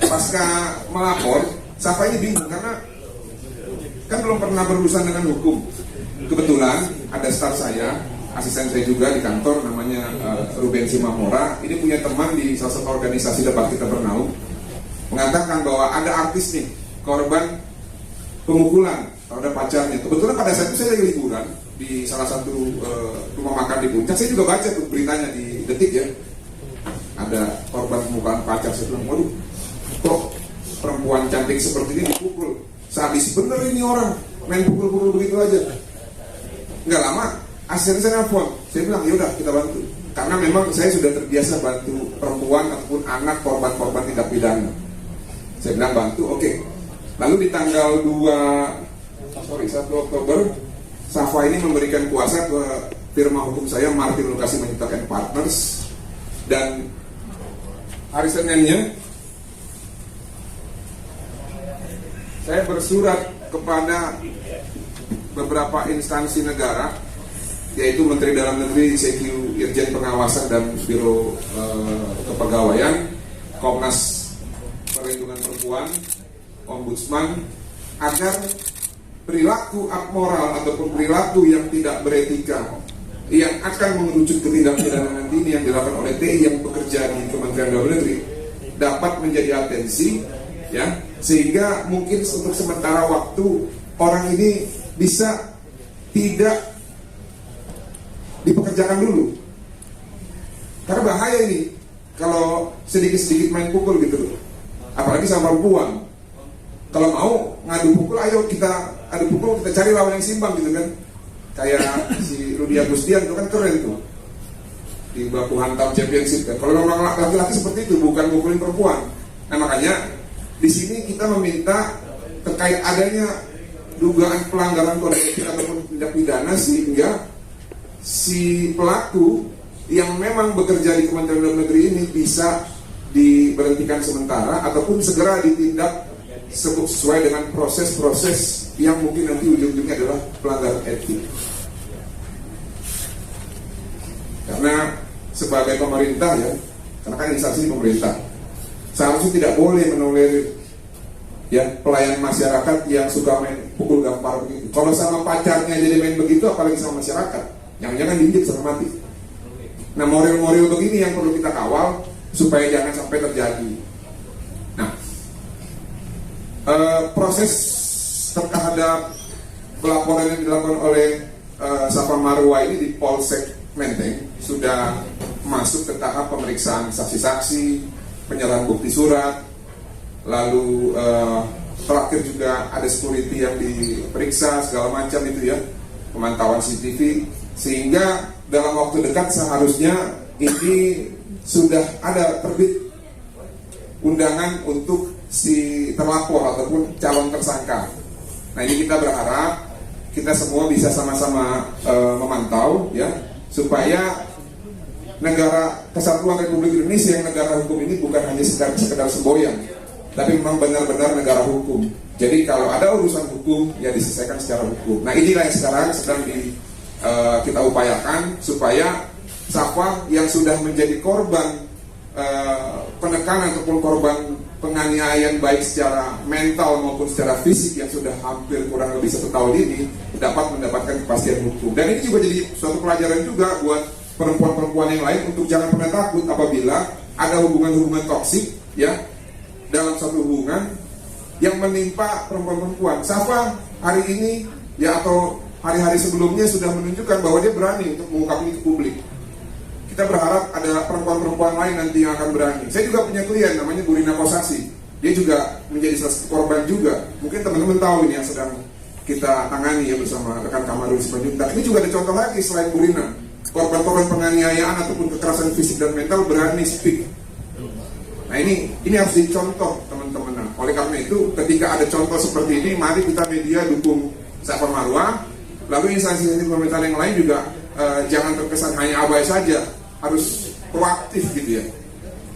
pasca melapor, Safa ini bingung karena kan belum pernah berurusan dengan hukum. Kebetulan ada staff saya, asisten saya juga di kantor, namanya Ruben Simamora. Ini punya teman di salah satu organisasi Debat Kita Bernaung, mengatakan bahwa ada artis nih korban pemukulan terhadap pacarnya. Kebetulan pada saat itu saya lagi liburan di salah satu rumah makan di Puncak. Saya juga baca tuh beritanya di Detik ya, ada korban pemukulan pacar. Saya bilang, waduh, kok perempuan cantik seperti ini dipukul? Sadis bener ini orang, main pukul-pukul begitu aja. Nggak lama, asisten saya nelfon. Saya bilang, yaudah kita bantu. Karena memang saya sudah terbiasa bantu perempuan ataupun anak korban-korban tindak pidana. Saya bilang bantu, oke. Lalu di tanggal 1 Oktober, Safa ini memberikan kuasa ke firma hukum saya, Martin Lukasi Menciptakan Partners. Dan hari Seninnya, saya bersurat kepada beberapa instansi negara, yaitu Menteri Dalam Negeri, CQ, Irjen Pengawasan dan Biro Kepegawaian, Komnas Perlindungan Perempuan, Ombudsman, agar perilaku abmoral ataupun perilaku yang tidak beretika yang akan mengerucut ke tindak pidana nanti ini yang dilakukan oleh TI yang bekerja di Kementerian Dalam Negeri dapat menjadi atensi, ya, sehingga mungkin untuk sementara waktu orang ini bisa tidak dipekerjakan dulu. Karena bahaya ini kalau sedikit-sedikit main pukul gitu loh. Apalagi sama perempuan. Kalau mau ngadu pukul, ayo kita adu pukul, kita cari lawan yang seimbang gitu kan. Kayak si Rudi Agustian itu kan keren tuh, di baku hantam championship kan. Kalau orang laki-laki seperti itu, bukan mukulin perempuan. Nah makanya di sini kita meminta terkait adanya dugaan pelanggaran kode etik ataupun tindak pidana, sehingga si pelaku yang memang bekerja di Kementerian Dalam Negeri ini bisa diberhentikan sementara ataupun segera ditindak sesuai dengan proses-proses yang mungkin nanti ujung-ujungnya adalah pelanggaran etik. Karena sebagai pemerintah ya, karena kan instansi pemerintah, seharusnya tidak boleh menolerir ya pelayan masyarakat yang suka main pukul gampar begitu. Kalau sama pacarnya jadi main begitu, apalagi sama masyarakat, jangan-jangan diinjek sampai mati. Nah, moral-moral untuk ini yang perlu kita kawal supaya jangan sampai terjadi. Nah, proses terhadap pelaporan yang dilakukan oleh Safa Marwa ini di Polsek Menteng sudah masuk ke tahap pemeriksaan saksi-saksi, penyerahan bukti surat, lalu terakhir juga ada security yang diperiksa segala macam itu ya, pemantauan CCTV, sehingga dalam waktu dekat seharusnya ini sudah ada terbit undangan untuk si terlapor ataupun calon tersangka. Nah ini kita berharap kita semua bisa sama-sama memantau ya, supaya negara Kesatuan Republik Indonesia yang negara hukum ini bukan hanya sekedar semboyan, tapi memang benar-benar negara hukum. Jadi kalau ada urusan hukum ya diselesaikan secara hukum. Nah inilah yang sekarang sedang kita upayakan supaya Safa yang sudah menjadi korban penekanan ataupun korban penganiayaan baik secara mental maupun secara fisik yang sudah hampir kurang lebih 1 tahun ini dapat mendapatkan kepastian hukum. Dan ini juga jadi suatu pelajaran juga buat perempuan-perempuan yang lain untuk jangan pernah takut apabila ada hubungan-hubungan toksik ya dalam satu hubungan yang menimpa perempuan-perempuan. Safa hari ini ya atau hari-hari sebelumnya sudah menunjukkan bahwa dia berani untuk mengungkap ini ke publik. Kita berharap ada perempuan-perempuan lain nanti yang akan berani. Saya juga punya klien namanya Burina Kosasi. Dia juga menjadi salah satu korban juga. Mungkin teman-teman tahu ini yang sedang kita tangani ya bersama rekan Kamarul Simanjuntak. Ini juga ada contoh lagi selain Burina. Korban-korban penganiayaan ataupun kekerasan fisik dan mental berani speak. Nah ini harus dicontoh teman-teman. Nah, oleh karena itu ketika ada contoh seperti ini, mari kita media dukung Safa Marwa. Lalu instansi pemerintahan yang lain juga jangan terkesan hanya abai saja, harus proaktif gitu ya.